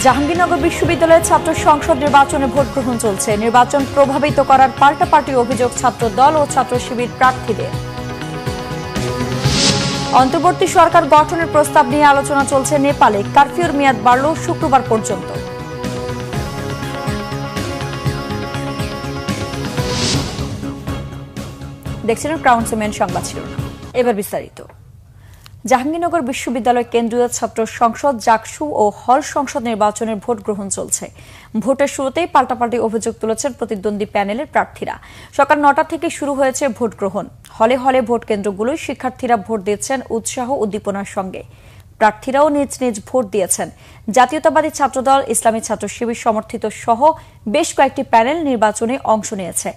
জাহাঙ্গীরনগর বিশ্ববিদ্যালয়ের ছাত্র সংসদ নির্বাচনে ভোট গ্রহণ চলছে। নির্বাচন প্রভাবিত করার পাল্টাপাল্টি অভিযোগ ছাত্র দল ও ছাত্র শিবির প্রার্থীদের। অন্তর্বর্তী সরকার গঠনের প্রস্তাব নিয়ে আলোচনা চলছে নেপালে। কারফিউর মেয়াদ বাড়ল শুক্রবার পর্যন্ত। দেখছিলেন ক্রাউন সিমেন্ট সংবাদ শিরোনাম। এবার বিস্তারিত। জাহাঙ্গীরনগর বিশ্ববিদ্যালয় কেন্দ্রীয় ছাত্র সংসদ জাকসু ও হল সংসদ নির্বাচনের ভোট গ্রহণ চলছে। ভোটের শুরুতেই পাল্টাপাল্টি অভিযোগ তুলেছেন প্রতিদ্বন্দ্বী প্যানেলের প্রার্থীরা। সকাল ৯টা থেকে শুরু হয়েছে ভোট গ্রহণ। হলে হলে ভোট কেন্দ্রগুলোয় শিক্ষার্থীরা ভোট দিচ্ছেন উৎসাহ উদ্দীপনার সঙ্গে। প্রার্থীরাও নিজ নিজ ভোট দিয়েছেন। জাতীয়তাবাদী ছাত্রদল, ইসলামী ছাত্র শিবির সমর্থিত সহ বেশ কয়েকটি প্যানেল নির্বাচনে অংশ নিয়েছে।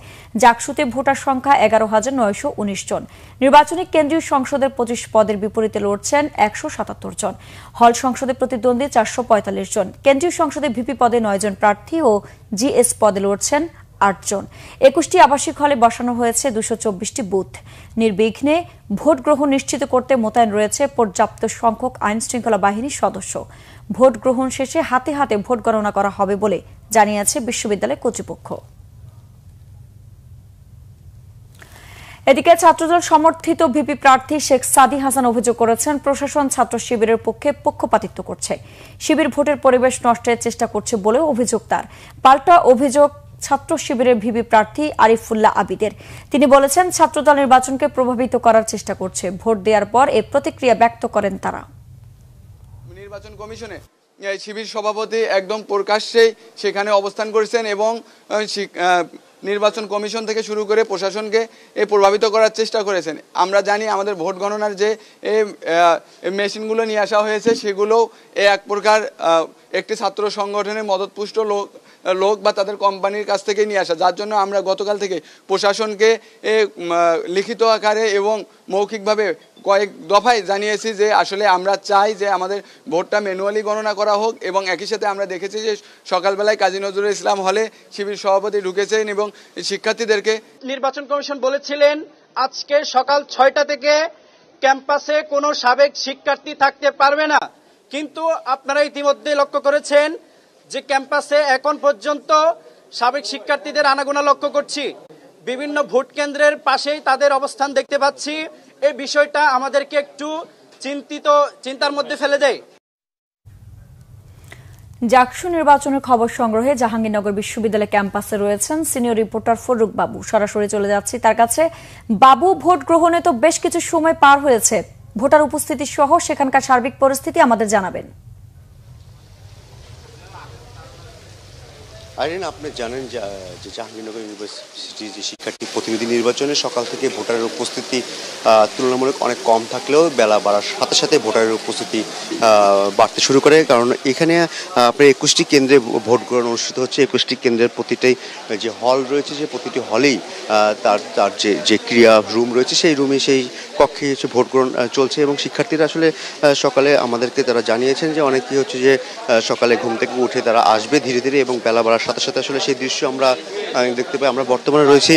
জাকসুতে ভোটার সংখ্যা ১১,৯১৯ জন। নির্বাচনে কেন্দ্রীয় সংসদের ২৫ পদের বিপরীতে লড়ছেন ১৭৭ জন। হল সংসদে প্রতিদ্বন্দ্বী ৪৪৫ জন। কেন্দ্রীয় সংসদে ভিপি পদে ৯ জন প্রার্থী ও জিএস পদে লড়ছেন ৮ জন। ২১টি আবাসিক হলে বসানো হয়েছে ২২৪টি বুথ। নির্বিঘ্নে ভোট গ্রহণ নিশ্চিত করতে মোতায়েন রয়েছে পর্যাপ্ত সংখ্যক আইন শৃঙ্খলা বাহিনীর সদস্য। ভোট গ্রহণ শেষে হাতে হাতে ভোট গণনা করা হবে বলে জানিয়েছে বিশ্ববিদ্যালয় কর্তৃপক্ষ। এদিকে ছাত্রদল সমর্থিত ভিপি প্রার্থী শেখ সাদি হাসান অভিযোগ করেছেন, প্রশাসন ছাত্র শিবিরের পক্ষে পক্ষপাতিত্ব করছে। শিবির ভোটের পরিবেশ নষ্টের চেষ্টা করছে বলেও অভিযোগ তার। পাল্টা অভিযোগ ছাত্র শিবিরের ভিপি প্রার্থী আরিফুল্লাহ আবিদের। তিনি বলেছেন, ছাত্রদল নির্বাচনকে প্রভাবিত করার চেষ্টা করছে। ভোট দেওয়ার পর এ প্রতিক্রিয়া ব্যক্ত করেন তারা। নির্বাচন কমিশনে শিবির সভাপতি একদম প্রকাশ্যেই সেখানে অবস্থান করেছেন এবং নির্বাচন কমিশন থেকে শুরু করে প্রশাসনকে প্রভাবিত করার চেষ্টা করেছেন। আমরা জানি আমাদের ভোট গণনার যে মেশিনগুলো নিয়ে আসা হয়েছে সেগুলো এক প্রকার একটি ছাত্র সংগঠনের মদতপুষ্ট লোক বা তাদের কোম্পানির কাছ থেকে নিয়ে আসা, যার জন্য আমরা গতকাল থেকে প্রশাসনকে লিখিত আকারে এবং মৌখিকভাবে কয়েক দফায় জানিয়েছি যে আসলে আমরা চাই যে আমাদের ভোটটা ম্যানুয়ালি গণনা করা হোক। এবং একই সাথে আমরা দেখেছি যে সকালবেলায় কাজী নজরুল ইসলাম হলে শিবির সভাপতি ঢুকেছেন এবং শিক্ষার্থীদেরকে নির্বাচন কমিশন বলেছিলেন আজকে সকাল ৬টা থেকে ক্যাম্পাসে কোনো সাবেক শিক্ষার্থী থাকতে পারবে না, কিন্তু আপনারা ইতিমধ্যে লক্ষ্য করেছেন যে ক্যাম্পাসে এখন পর্যন্ত সাবেক শিক্ষার্থীদের আনাগোনা লক্ষ্য করছি। বিভিন্ন ভোট কেন্দ্রের পাশেই তাদের অবস্থান দেখতে পাচ্ছি। এই বিষয়টা আমাদেরকে একটু চিন্তার মধ্যে ফেলে দেয়। জাকসু নির্বাচনের খবর সংগ্রহে জাহাঙ্গীরনগর বিশ্ববিদ্যালয় ক্যাম্পাসে রয়েছেন সিনিয়র রিপোর্টার ফরুক বাবু। সরাসরি চলে যাচ্ছি তার কাছে। বাবু, ভোট গ্রহণে তো বেশ কিছু সময় পার হয়েছে, ভোটার উপস্থিতি সহ সেখানকার সার্বিক পরিস্থিতি আমাদের জানাবেন। আইরিন, আপনি জানেন যে জাহাঙ্গীরনগর ইউনিভার্সিটির যে শিক্ষার্থী প্রতিনিধি নির্বাচনে সকাল থেকে ভোটারের উপস্থিতি তুলনামূলক অনেক কম থাকলেও বেলা বাড়ার সাথে সাথে ভোটারের উপস্থিতি বাড়তে শুরু করে। কারণ এখানে আপনার ২১টি কেন্দ্রে ভোট গ্রহণ অনুষ্ঠিত হচ্ছে। ২১টি কেন্দ্রের প্রতিটাই যে হল রয়েছে, যে প্রতিটি হলেই তার যে ক্রিয়া রুম রয়েছে সেই রুমে সেই কক্ষে হচ্ছে ভোট গ্রহণ চলছে। এবং শিক্ষার্থীরা আসলে সকালে আমাদেরকে তারা জানিয়েছেন যে অনেকেই হচ্ছে যে সকালে ঘুম থেকে উঠে তারা আসবে ধীরে ধীরে এবং বেলা বাড়ার সাথে সাথে আসলে সেই দৃশ্য আমরা দেখতে পাই। আমরা বর্তমানে রয়েছি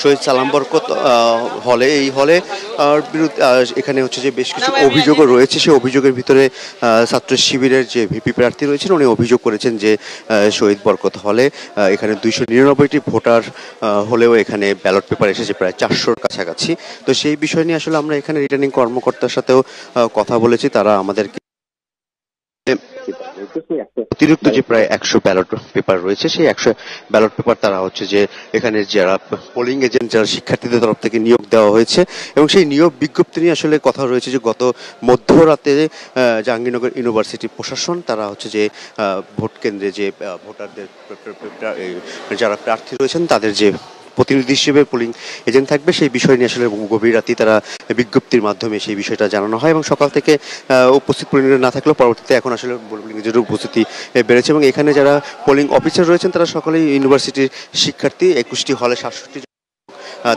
শহীদ সালাম বরকত হলে। এই হলে বিরুদ্ধে এখানে হচ্ছে যে বেশ কিছু অভিযোগও রয়েছে। সেই অভিযোগের ভিতরে ছাত্র শিবিরের যে ভিপি প্রার্থী রয়েছেন উনি অভিযোগ করেছেন যে শহীদ বরকত হলে এখানে ২৯৯টি ভোটার হলেও এখানে ব্যালট পেপার এসেছে প্রায় ৪০০-র কাছাকাছি। তো সেই বিষয় নিয়ে আসলে আমরা এখানে রিটার্নিং কর্মকর্তার সাথেও কথা বলেছি। তারা আমাদেরকে অতিরিক্ত যে প্রায় ১০০ ব্যালট পেপার রয়েছে সেই ১০০ ব্যালট পেপার তারা হচ্ছে যে এখানে যারা পোলিং এজেন্ট যারা শিক্ষার্থীদের তরফ থেকে নিয়োগ দেওয়া হয়েছে এবং সেই নিয়োগ বিজ্ঞপ্তি নিয়ে আসলে কথা রয়েছে যে গত মধ্যরাতে জাহাঙ্গীরনগর ইউনিভার্সিটি প্রশাসন তারা হচ্ছে যে ভোট কেন্দ্রে যে ভোটারদের যারা প্রার্থী রয়েছেন তাদের যে প্রতিনিধি হিসেবে পোলিং এজেন্ট থাকবে সেই বিষয় নিয়ে আসলে গভীর রাতে তারা বিজ্ঞপ্তির মাধ্যমে সেই বিষয়টা জানানো হয় এবং সকাল থেকে উপস্থিত পোলিং না থাকলেও পরবর্তীতে এখন আসলে পোলিং এজেন্টের উপস্থিতি বেড়েছে। এবং এখানে যারা পোলিং অফিসার রয়েছেন তারা সকলেই ইউনিভার্সিটির শিক্ষার্থী। ২১টি হলে ৬৭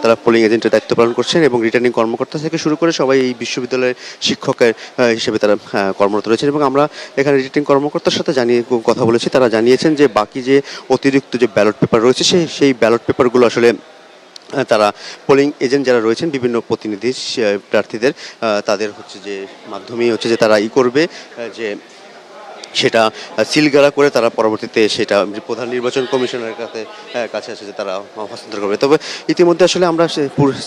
তারা পোলিং এজেন্টের দায়িত্ব পালন করছেন এবং রিটার্নিং কর্মকর্তা থেকে শুরু করে সবাই এই বিশ্ববিদ্যালয়ের শিক্ষকের হিসেবে তারা কর্মরত রয়েছেন। এবং আমরা এখানে রিটার্নিং কর্মকর্তার সাথে কথা বলেছি। তারা জানিয়েছেন যে বাকি যে অতিরিক্ত যে ব্যালট পেপার রয়েছে সেই ব্যালট পেপারগুলো আসলে তারা পোলিং এজেন্ট যারা রয়েছেন বিভিন্ন প্রতিনিধি প্রার্থীদের তাদের হচ্ছে যে মাধ্যমেই হচ্ছে যে তারা করবে যে সেটা সিলগালা করে তারা পরবর্তীতে সেটা প্রধান নির্বাচন কমিশনের কাছে আসে যে তারা হস্তান্তর করবে। তবে ইতিমধ্যে আসলে আমরা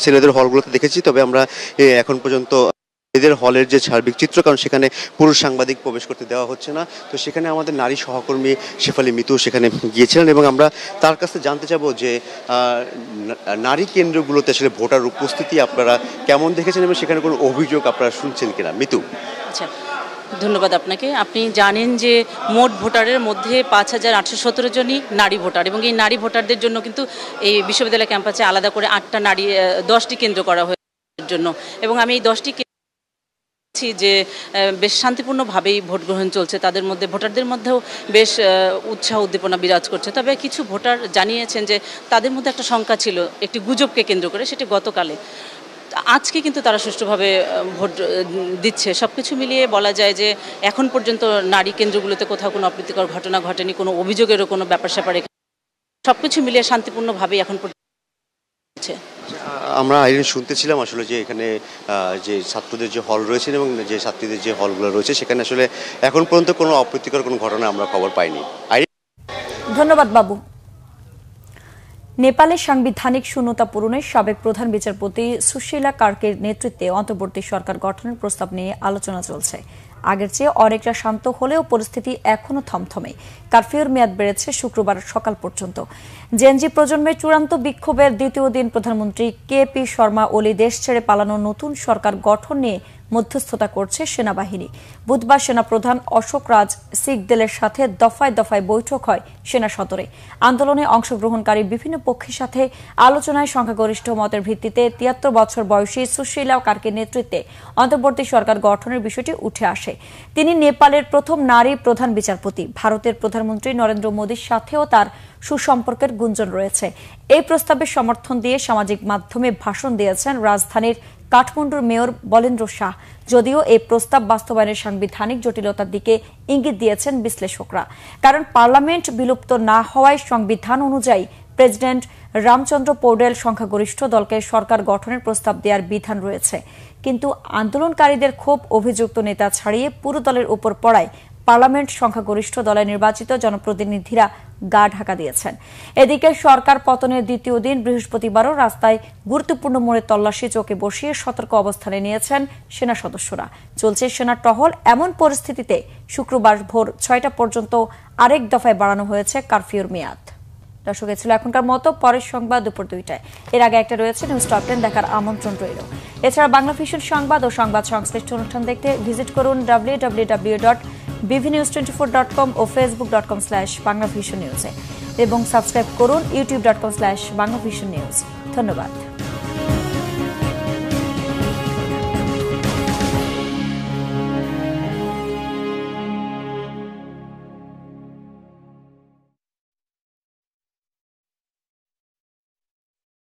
ছেলেদের হলগুলোতে দেখেছি, তবে আমরা এখন পর্যন্ত এদের হলের যে সার্বিক চিত্র, কারণ সেখানে পুরুষ সাংবাদিক প্রবেশ করতে দেওয়া হচ্ছে না, তো সেখানে আমাদের নারী সহকর্মী শেফালি মিতু সেখানে গিয়েছিলেন এবং আমরা তার কাছে জানতে চাবো যে নারী কেন্দ্রগুলোতে আসলে ভোটার উপস্থিতি আপনারা কেমন দেখেছেন এবং সেখানে কোনো অভিযোগ আপনারা শুনছেন কিনা। মিতু। আচ্ছা, ধন্যবাদ আপনাকে। আপনি জানেন যে মোট ভোটারের মধ্যে 5,817 জনই নারী ভোটার, এবং এই নারী ভোটারদের জন্য কিন্তু এই বিশ্ববিদ্যালয় ক্যাম্পাসে আলাদা করে 10টি কেন্দ্র করা হয়েছে জন্য, এবং আমি এই 10টি যে বেশ শান্তিপূর্ণভাবেই ভোট গ্রহণ চলছে। তাদের মধ্যে ভোটারদের মধ্যেও বেশ উৎসাহ উদ্দীপনা বিরাজ করছে। তবে কিছু ভোটার জানিয়েছেন যে তাদের মধ্যে একটা শঙ্কা ছিল একটি গুজবকে কেন্দ্র করে, সেটি গতকালে। আজকে কিন্তু তারা সুষ্ঠুভাবে ভোট দিচ্ছে। সব কিছু মিলিয়ে বলা যায় যে এখন পর্যন্ত নারী কেন্দ্রগুলোতে কোথাও কোনো অপ্রীতিকর ঘটনা ঘটেনি, কোনো অভিযোগেরও কোনো ব্যাপার স্যাপার, সব কিছু মিলিয়ে শান্তিপূর্ণভাবেই এখন পর্যন্ত হচ্ছে। আমরা আইরিন শুনতেছিলাম আসলে যে এখানে যে ছাত্রদের যে হল রয়েছে এবং যে ছাত্রীদের যে হলগুলো রয়েছে সেখানে আসলে এখন পর্যন্ত কোনো অপ্রীতিকর কোনো ঘটনা আমরা খবর পাইনি। ধন্যবাদ বাবু। নেপালের সাংবিধানিক শূন্যতা পূরণে সাবেক প্রধান বিচারপতি সুশীলা কার্কের নেতৃত্বে অন্তর্বর্তী সরকার গঠনের প্রস্তাব নিয়ে আলোচনা চলছে। আগের চেয়ে অনেকটা শান্ত হলেও পরিস্থিতি এখনো থমথমে। কারফিউর মেয়াদ বেড়েছে শুক্রবার সকাল পর্যন্ত। জেনজি প্রজন্মের চূড়ান্ত বিক্ষোভের দ্বিতীয় দিন প্রধানমন্ত্রী কেপি শর্মা ওলি দেশ ছেড়ে পালানো নতুন সরকার গঠন নিয়ে মধ্যস্থতা করছে সেনাবাহিনী। বুধবার সেনাপ্রধান অশোক রাজ সিকদেলের সাথে দফায় দফায় বৈঠক হয় সেনা সদরে। আন্দোলনে অংশগ্রহণকারী বিভিন্ন পক্ষের সাথে আলোচনায় সংখ্যাগরিষ্ঠ মতের ভিত্তিতে 73 বছর বয়সী সুশীলা কার্কের নেতৃত্বে অন্তর্বর্তী সরকার গঠনের বিষয়টি উঠে আসে। তিনি নেপালের প্রথম নারী প্রধান বিচারপতি। ভারতের প্রধানমন্ত্রী নরেন্দ্র মোদীর সাথেও তার সুসম্পর্কের গুঞ্জন রয়েছে। এই প্রস্তাবের সমর্থন দিয়ে সামাজিক মাধ্যমে ভাষণ দিয়েছেন রাজধানীর কাঠমান্ডুর মেয়র বলেন্দ্র শাহ। যদিও এই প্রস্তাব বাস্তবায়নের সাংবিধানিক জটিলতার দিকে ইঙ্গিত দিয়েছেন বিশ্লেষকরা, কারণ পার্লামেন্ট বিলুপ্ত না হওয়ায় সংবিধান অনুযায়ী প্রেসিডেন্ট রামচন্দ্র পৌডেল সংখ্যাগরিষ্ঠ দলকে সরকার গঠনের প্রস্তাব দেওয়ার বিধান রয়েছে। কিন্তু আন্দোলনকারীদের ক্ষোভ অভিযুক্ত নেতা ছাড়িয়ে পুরো দলের উপর পড়ায় পার্লামেন্ট সংখ্যাগরিষ্ঠ দলের নির্বাচিত জনপ্রতিনিধিরা গা ঢাকা দিয়েছেন। এদিকে সরকার পতনের দ্বিতীয় দিন বৃহস্পতিবারও রাস্তায় গুরুত্বপূর্ণ মোড়ে তল্লাশি চোখে বসিয়ে সতর্ক অবস্থানে নিয়েছেন সেনা সদস্যরা। চলছে সেনা টহল। এমন পরিস্থিতিতে শুক্রবার ভোর 6টা পর্যন্ত আরেক দফায় বাড়ানো হয়েছে কারফিউর মেয়াদ। দর্শক, ছিল এখনকার মতো। পরের সংবাদ দুপুর 2টায়। এর আগে একটা রয়েছে নিউজ টপ 10 দেখার আমন্ত্রণ রইল। এছাড়া বাংলা ভিশন সংবাদ ও সংবাদ সংশ্লিষ্ট অনুষ্ঠান দেখতে ভিজিট করুন www.bvnews24.com ও facebook.com/banglavisionnews এবং সাবস্ক্রাইব করুন youtube.com/banglavisionnews। ধন্যবাদ।